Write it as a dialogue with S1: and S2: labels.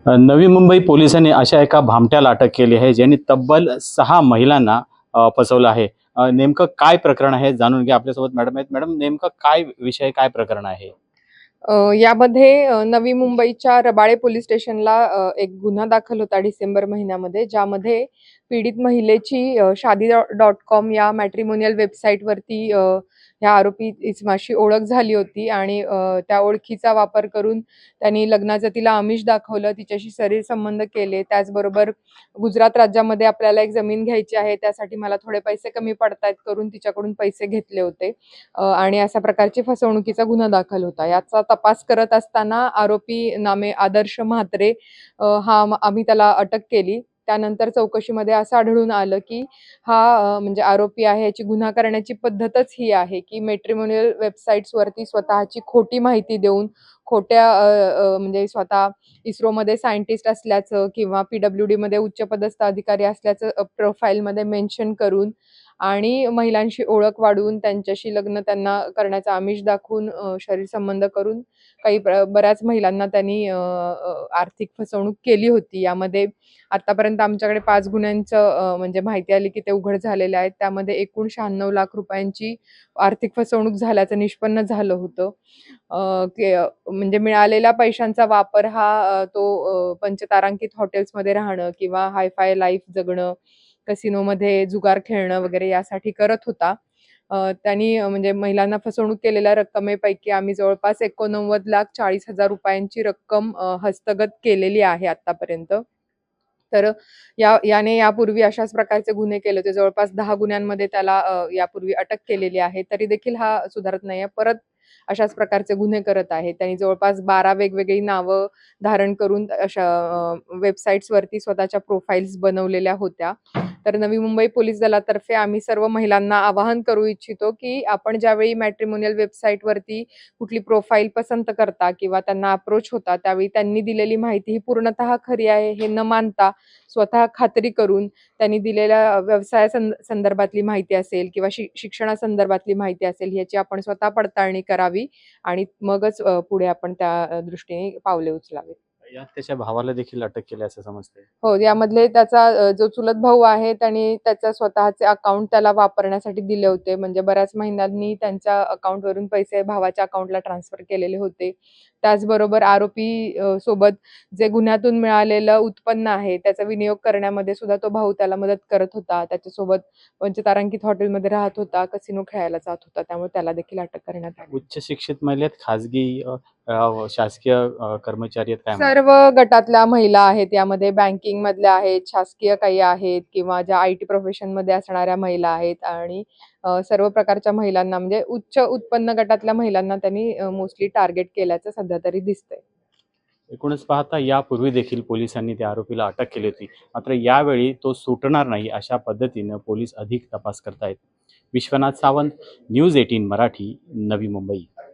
S1: नवी मुंबई पोलिसांनी अशा एका भामट्याला अटक केली आहे ज्यांनी तब्बल 6 महिलांना फसवलं आहे. नेमकं काय प्रकरण आहे जाणून घ्या. आपल्यासोबत मॅडम आहेत. मॅडम, नेमकं काय विषय, काय प्रकरण आहे?
S2: यामध्ये नवी मुंबईच्या रबाळे पोलीस स्टेशनला एक गुन्हा दाखल होता डिसेंबर महिन्यामध्ये, ज्यामध्ये पीडित महिलेची शादी.com या मॅट्रिमोनियल वेबसाईटवरती ह्या आरोपी इसमाशी ओळख झाली होती आणि त्या ओळखीचा वापर करून त्यांनी लग्नाचं तिला आमिष दाखवलं, तिच्याशी शरीर संबंध केले. त्याचबरोबर गुजरात राज्यामध्ये आपल्याला एक जमीन घ्यायची आहे, त्यासाठी मला थोडे पैसे कमी पडतायत करून तिच्याकडून पैसे घेतले होते. आणि अशा प्रकारची फसवणुकीचा गुन्हा दाखल होता. याचा तपास करत असताना आरोपी नामे आदर्श म्हात्रे आम्ही त्याला अटक केली. त्यानंतर चौकशीमध्ये असं आढळून आलं, की हा म्हणजे आरोपी आहे, याची गुन्हा करण्याची पद्धतच ही आहे, की मॅट्रिमोनियल वेबसाईट्सवरती स्वतःची खोटी माहिती देऊन, खोट्या म्हणजे स्वतः इस्रोमध्ये सायंटिस्ट असल्याचं किंवा PWDमध्ये उच्चपदस्थ अधिकारी असल्याचं प्रोफाईलमध्ये मेन्शन करून आणि महिलांशी ओळख वाढवून त्यांच्याशी लग्न त्यांना करण्याचं आमिष दाखवून शरीर संबंध करून काही बऱ्याच महिलांना त्यांनी आर्थिक फसवणूक केली होती. यामध्ये आतापर्यंत आमच्याकडे 5 गुन्ह्यांचं म्हणजे माहिती आली, की ते उघड झालेले आहेत. त्यामध्ये एकूण 96 लाख रुपयांची आर्थिक फसवणूक झाल्याचं निष्पन्न झालं होतं. म्हणजे मिळालेल्या पैशांचा वापर हा पंचतारांकित हॉटेल्समध्ये राहणं किंवा हाय-फाय लाईफ जगणं, कसिनोमध्ये जुगार खेळणं वगैरे यासाठी करत होता. त्यांनी म्हणजे महिलांना फसवणूक केलेल्या रक्कमेपैकी आम्ही जवळपास 89,40,000 रुपयांची रक्कम हस्तगत केलेली आहे आत्तापर्यंत. तर याने यापूर्वी अशाच प्रकारचे गुन्हे केले होते. जवळपास 10 गुन्ह्यांमध्ये त्याला यापूर्वी अटक केलेली आहे. तरी देखील हा सुधारत नाहीये. परत अशाच प्रकारचे गुन्हे करत आहे. त्यांनी जवळपास 12 वेगवेगळी नावं धारण करून अशा वेबसाईट्सवरती स्वतःच्या प्रोफाइल्स बनवलेल्या होत्या. तर नवी मुंबई पोलीस दलातर्फे आम्ही सर्व महिलांना आवाहन करू इच्छितो, की आपण ज्यावेळी मॅट्रिमोनियल वेबसाईटवरती कुठली प्रोफाईल पसंत करता किंवा त्यांना अप्रोच होता, त्यावेळी त्यांनी दिलेली माहिती ही पूर्णतः खरी आहे हे न मानता स्वतः खात्री करून त्यांनी दिलेल्या व्यवसाया संदर्भातली माहिती असेल किंवा शिक्षणासंदर्भातली माहिती असेल, याची आपण स्वतः पडताळणी करावी आणि मगच पुढे आपण त्या दृष्टीने पावले उचलावीत.
S1: यात त्याच्या भावाला देखील अटक केली असं समजतंय.
S2: हो, यामधले त्याचा जो चुलत भाऊ आहे त्याने त्याच्या स्वतःचे अकाउंट त्याला वापरण्यासाठी दिले होते. म्हणजे बऱ्याच महिन्यांनी त्यांच्या अकाउंटवरून पैसे भावाच्या अकाउंटला ट्रान्सफर केलेले होते. त्याचबरोबर आरोपी सोबत जे गुन्ह्यातून मिळालेलं उत्पन्न आहे, त्याचा विनियोग करण्यामध्ये सुद्धा तो भाऊ त्याला मदत करत होता. त्याच्यासोबत पंचतारांकित हॉटेलमध्ये राहत होता, कसिनो खेळायला जात होता. त्यामुळे त्याला देखील अटक करण्यात आली.
S1: उच्च शिक्षित महिला आहेत, खाजगी शासकीय कर्मचारी आहेत, काय म्हणतात?
S2: सर्व गटातल्या महिला आहेत. यामध्ये बँकिंगमधल्या आहेत, शासकीय काही आहेत किंवा ज्या IT प्रोफेशनमध्ये असणाऱ्या महिला आहेत आणि सर्व प्रकारच्या महिलांना म्हणजे उच्च उत्पन्न गटातल्या महिलांना त्यांनी मोस्टली टार्गेट केल्याचं सध्या तरी दिसतंय.
S1: एकूणच पाहता यापूर्वी देखील पोलिसांनी त्या आरोपीला अटक केली होती. मात्र यावेळी तो सुटणार नाही अशा पद्धतीनं पोलीस अधिक तपास करतायत. विश्वनाथ सावंत, न्यूज 18 मराठी, नवी मुंबई.